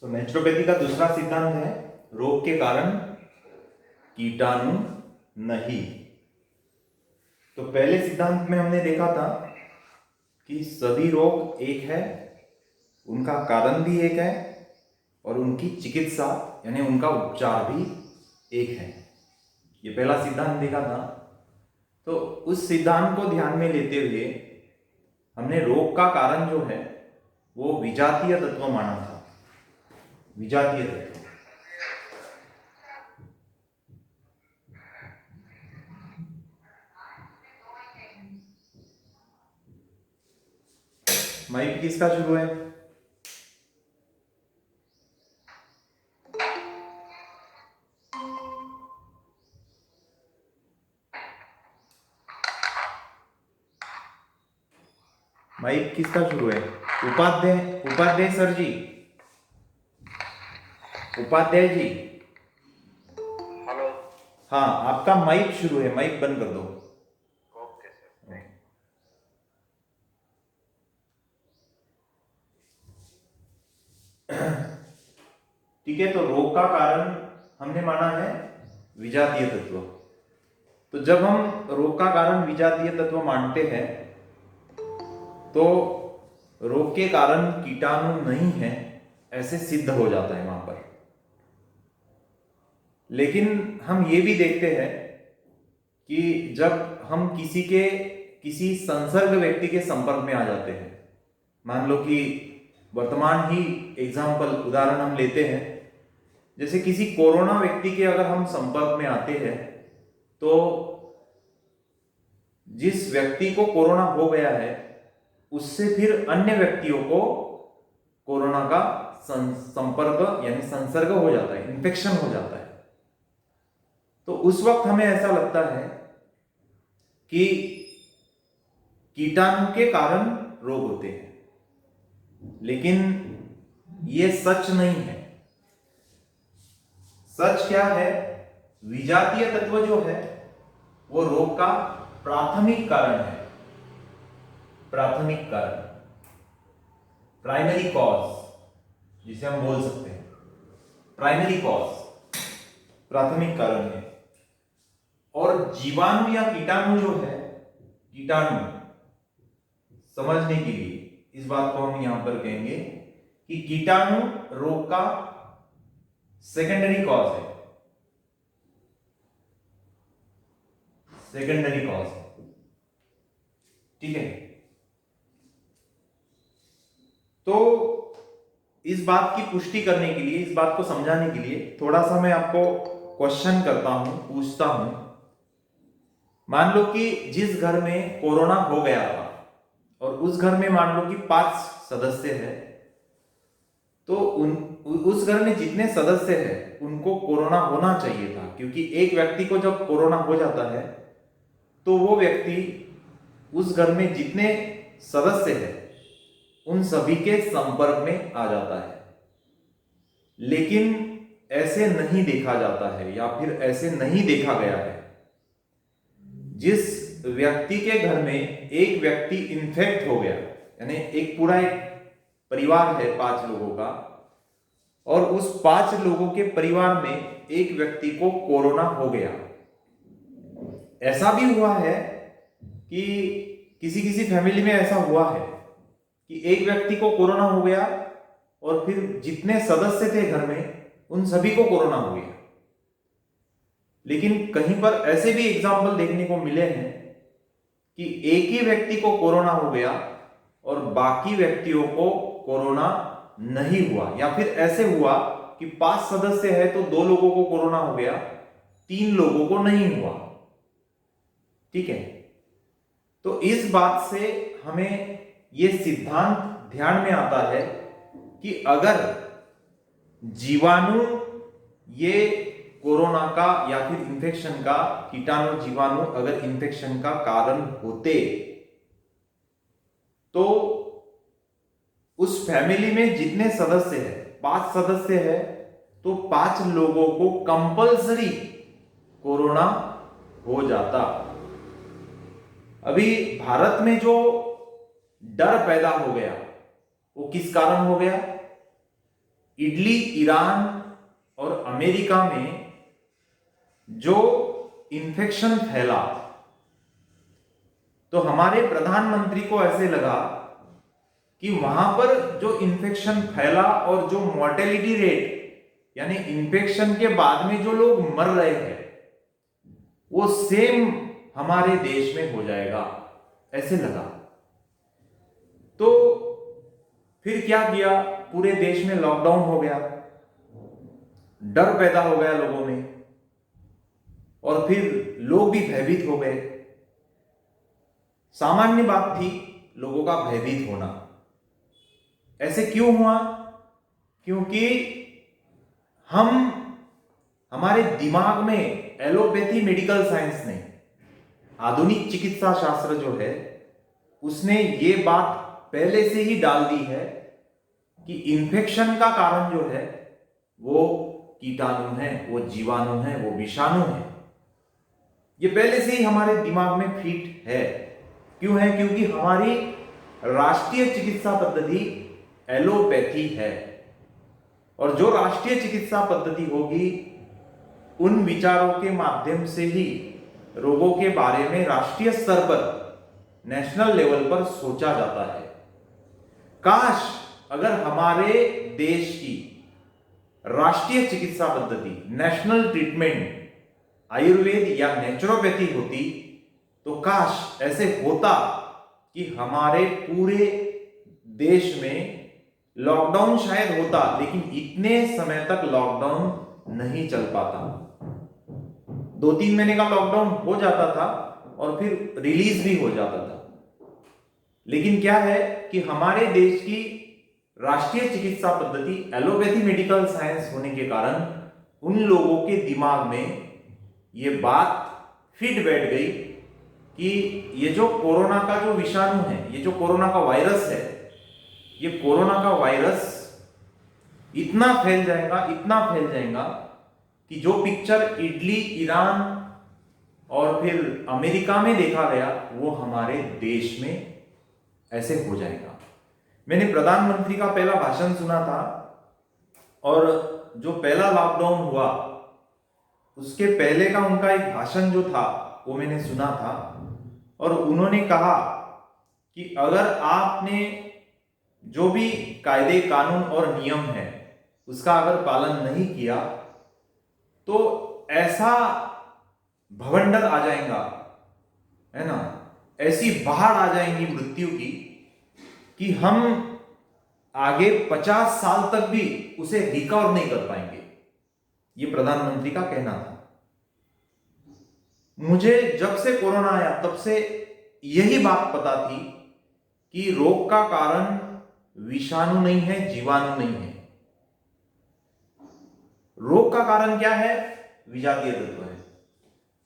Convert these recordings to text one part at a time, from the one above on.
तो नेचुरोपैथी का दूसरा सिद्धांत है रोग के कारण कीटाणु नहीं। तो पहले सिद्धांत में हमने देखा था कि सभी रोग एक है, उनका कारण भी एक है और उनकी चिकित्सा यानी उनका उपचार भी एक है। ये पहला सिद्धांत देखा था। तो उस सिद्धांत को ध्यान में लेते हुए हमने रोग का कारण जो है वो विजातीय तत्व माना था। विजातीय तत्व माइक किसका शुरू है? माइक किसका शुरू है? उपाध्याय उपाध्याय सर जी, उपाध्याय जी। हेलो। हाँ, आपका माइक शुरू है, माइक बंद कर दो। Okay sir. ठीक है, तो रोग का कारण हमने माना है विजातीय तत्व। तो जब हम रोग का कारण विजातीय तत्व मानते हैं तो रोग के कारण कीटाणु नहीं है ऐसे सिद्ध हो जाता है वहां पर। लेकिन हम ये भी देखते हैं कि जब हम किसी संसर्ग व्यक्ति के संपर्क में आ जाते हैं, मान लो कि वर्तमान ही एग्जाम्पल उदाहरण हम लेते हैं, जैसे किसी कोरोना व्यक्ति के अगर हम संपर्क में आते हैं तो जिस व्यक्ति को कोरोना हो गया है उससे फिर अन्य व्यक्तियों को कोरोना का संपर्क यानी संसर्ग हो जाता है, इन्फेक्शन हो जाता है। तो उस वक्त हमें ऐसा लगता है कि कीटाणु के कारण रोग होते हैं, लेकिन यह सच नहीं है। सच क्या है? विजातीय तत्व जो है वो रोग का प्राथमिक कारण है। प्राथमिक कारण, प्राइमरी कॉज जिसे हम बोल सकते हैं, प्राइमरी कॉज प्राथमिक कारण है। और जीवाणु या कीटाणु जो है, कीटाणु समझने के लिए इस बात को हम यहां पर कहेंगे कि कीटाणु रोग का सेकेंडरी कॉज है। सेकेंडरी कॉज है, ठीक है। तो इस बात की पुष्टि करने के लिए, इस बात को समझाने के लिए थोड़ा सा मैं आपको क्वेश्चन करता हूं, पूछता हूं। मान लो कि जिस घर में कोरोना हो गया था और उस घर में मान लो कि 5 सदस्य हैं, तो उस घर में जितने सदस्य हैं उनको कोरोना होना चाहिए था, क्योंकि एक व्यक्ति को जब कोरोना हो जाता है तो वो व्यक्ति उस घर में जितने सदस्य हैं उन सभी के संपर्क में आ जाता है। लेकिन ऐसे नहीं देखा जाता है या फिर ऐसे नहीं देखा गया है। जिस व्यक्ति के घर में एक व्यक्ति इन्फेक्ट हो गया, यानी एक पूरा एक परिवार है 5 लोगों का, और उस 5 लोगों के परिवार में एक व्यक्ति को कोरोना हो गया। ऐसा भी हुआ है कि किसी किसी फैमिली में ऐसा हुआ है कि एक व्यक्ति को कोरोना हो गया और फिर जितने सदस्य थे घर में उन सभी को कोरोना हो गया। लेकिन कहीं पर ऐसे भी एग्जाम्पल देखने को मिले हैं कि एक ही व्यक्ति को कोरोना हो गया और बाकी व्यक्तियों को कोरोना नहीं हुआ, या फिर ऐसे हुआ कि 5 सदस्य है तो 2 लोगों को कोरोना हो गया, 3 लोगों को नहीं हुआ, ठीक है। तो इस बात से हमें यह सिद्धांत ध्यान में आता है कि अगर जीवाणु ये कोरोना का या फिर इंफेक्शन का, कीटाणु जीवाणु अगर इंफेक्शन का कारण होते तो उस फैमिली में जितने सदस्य हैं, 5 सदस्य हैं, तो 5 लोगों को कंपलसरी कोरोना हो जाता। अभी भारत में जो डर पैदा हो गया वो किस कारण हो गया? इटली, ईरान और अमेरिका में जो इन्फेक्शन फैला, तो हमारे प्रधानमंत्री को ऐसे लगा कि वहां पर जो इन्फेक्शन फैला और जो मॉर्टेलिटी रेट यानी इन्फेक्शन के बाद में जो लोग मर रहे हैं वो सेम हमारे देश में हो जाएगा, ऐसे लगा। तो फिर क्या किया, पूरे देश में लॉकडाउन हो गया, डर पैदा हो गया लोगों में, और फिर लोग भी भयभीत हो गए। सामान्य बात थी लोगों का भयभीत होना। ऐसे क्यों हुआ? क्योंकि हमारे दिमाग में एलोपैथी मेडिकल साइंस ने, आधुनिक चिकित्सा शास्त्र जो है उसने ये बात पहले से ही डाल दी है कि इन्फेक्शन का कारण जो है वो कीटाणु है, वो जीवाणु है, वो विषाणु है। ये पहले से ही हमारे दिमाग में फिट है। क्यों है? क्योंकि हमारी राष्ट्रीय चिकित्सा पद्धति एलोपैथी है, और जो राष्ट्रीय चिकित्सा पद्धति होगी उन विचारों के माध्यम से ही रोगों के बारे में राष्ट्रीय स्तर पर, नेशनल लेवल पर सोचा जाता है। काश अगर हमारे देश की राष्ट्रीय चिकित्सा पद्धति, नेशनल ट्रीटमेंट आयुर्वेद या नेचुरोपैथी होती, तो काश ऐसे होता कि हमारे पूरे देश में लॉकडाउन शायद होता, लेकिन इतने समय तक लॉकडाउन नहीं चल पाता। 2-3 महीने का लॉकडाउन हो जाता था और फिर रिलीज भी हो जाता था। लेकिन क्या है कि हमारे देश की राष्ट्रीय चिकित्सा पद्धति एलोपैथी मेडिकल साइंस होने के कारण उन लोगों के दिमाग में ये बात फिट बैठ गई कि ये जो कोरोना का जो विषाणु है, ये जो कोरोना का वायरस है, ये कोरोना का वायरस इतना फैल जाएगा कि जो पिक्चर इटली, ईरान और फिर अमेरिका में देखा गया वो हमारे देश में ऐसे हो जाएगा। मैंने प्रधानमंत्री का पहला भाषण सुना था, और जो पहला लॉकडाउन हुआ उसके पहले का उनका एक भाषण जो था वो मैंने सुना था, और उन्होंने कहा कि अगर आपने जो भी कायदे, कानून और नियम है उसका अगर पालन नहीं किया तो ऐसा भवंडर आ जाएगा, है ना, ऐसी बाढ़ आ जाएंगी मृत्यु की कि हम आगे 50 साल तक भी उसे रिकवर नहीं कर पाएंगे। ये प्रधानमंत्री का कहना था। मुझे जब से कोरोना आया तब से यही बात पता थी कि रोग का कारण विषाणु नहीं है, जीवाणु नहीं है। रोग का कारण क्या है? विजातीय तत्व है।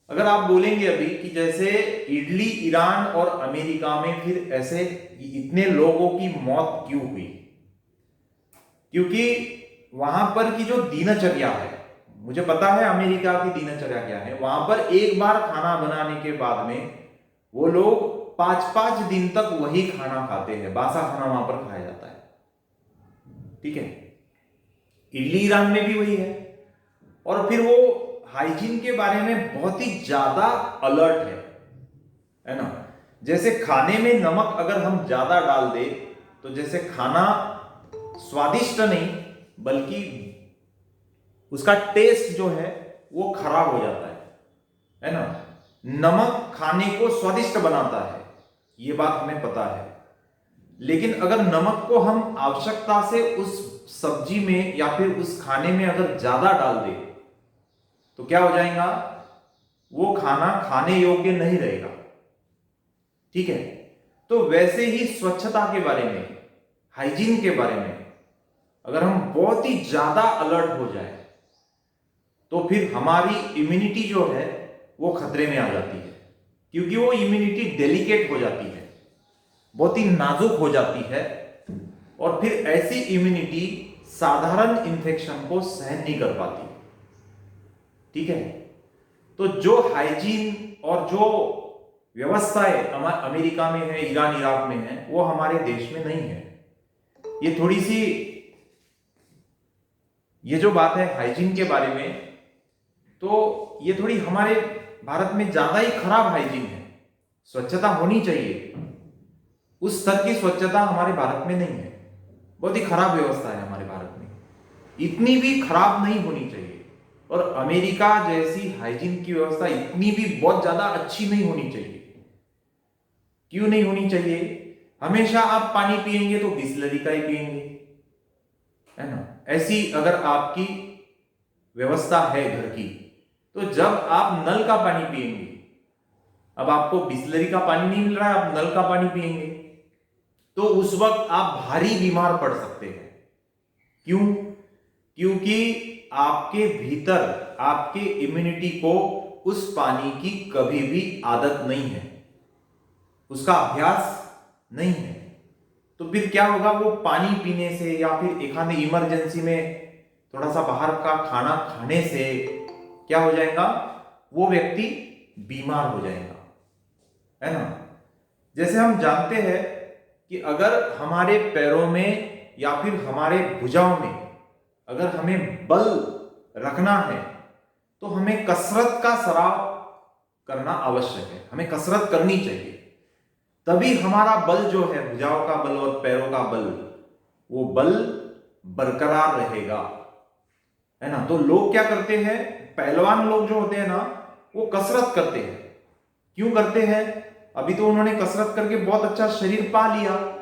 अगर आप बोलेंगे अभी कि जैसे इटली, ईरान और अमेरिका में फिर ऐसे इतने लोगों की मौत क्यों हुई? क्योंकि वहां पर की जो दिनचर्या है, मुझे पता है अमेरिका की दिनचर्या क्या है। वहां पर एक बार खाना बनाने के बाद में वो लोग 5-5 दिन तक वही खाना खाते हैं, बासा खाना वहां पर खाया जाता है। ठीक है, इटली, ईरान में भी वही है। और फिर वो हाइजीन के बारे में बहुत ही ज्यादा अलर्ट है ना। जैसे खाने में नमक अगर हम ज्यादा डाल दे तो जैसे खाना स्वादिष्ट नहीं बल्कि उसका टेस्ट जो है वो खराब हो जाता है ना। नमक खाने को स्वादिष्ट बनाता है, ये बात हमें पता है। लेकिन अगर नमक को हम आवश्यकता से उस सब्जी में या फिर उस खाने में अगर ज्यादा डाल दे तो क्या हो जाएगा? वो खाना खाने योग्य नहीं रहेगा। ठीक है, तो वैसे ही स्वच्छता के बारे में, हाइजीन के बारे में अगर हम बहुत ही ज्यादा अलर्ट हो जाए तो फिर हमारी इम्यूनिटी जो है वो खतरे में आ जाती है। क्योंकि वो इम्यूनिटी डेलिकेट हो जाती है, बहुत ही नाजुक हो जाती है, और फिर ऐसी इम्यूनिटी साधारण इन्फेक्शन को सहन नहीं कर पाती। ठीक है, तो जो हाइजीन और जो व्यवस्थाएं अमेरिका में है, ईरान, इराक में है, वो हमारे देश में नहीं है। ये थोड़ी सी ये जो बात है हाइजीन के बारे में, तो ये थोड़ी हमारे भारत में ज्यादा ही खराब हाइजीन है। स्वच्छता होनी चाहिए, उस स्तर की स्वच्छता हमारे भारत में नहीं है। बहुत ही खराब व्यवस्था है हमारे भारत में, इतनी भी खराब नहीं होनी चाहिए। और अमेरिका जैसी हाइजीन की व्यवस्था इतनी भी बहुत ज्यादा अच्छी नहीं होनी चाहिए। क्यों नहीं होनी चाहिए? हमेशा आप पानी पिएंगे तो बिसलरी का ही पिएंगे, है ना। ऐसी अगर आपकी व्यवस्था है घर की, तो जब आप नल का पानी पिएंगे, अब आपको बिसलरी का पानी नहीं मिल रहा है, आप नल का पानी पिएंगे, तो उस वक्त आप भारी बीमार पड़ सकते हैं। क्यों? क्योंकि आपके भीतर आपके इम्यूनिटी को उस पानी की कभी भी आदत नहीं है, उसका अभ्यास नहीं है। तो फिर क्या होगा? वो पानी पीने से या फिर एक आधे इमरजेंसी में थोड़ा सा बाहर का खाना खाने से क्या हो जाएगा? वो व्यक्ति बीमार हो जाएगा, है ना। जैसे हम जानते हैं कि अगर हमारे पैरों में या फिर हमारे भुजाओं में अगर हमें बल रखना है, तो हमें कसरत का सराव करना आवश्यक है, हमें कसरत करनी चाहिए। तभी हमारा बल जो है, भुजाओं का बल और पैरों का बल, वो बल बरकरार रहेगा, है ना। तो लोग क्या करते हैं, पहलवान लोग जो होते हैं ना, वो कसरत करते हैं। क्यों करते हैं? अभी तो उन्होंने कसरत करके बहुत अच्छा शरीर पा लिया,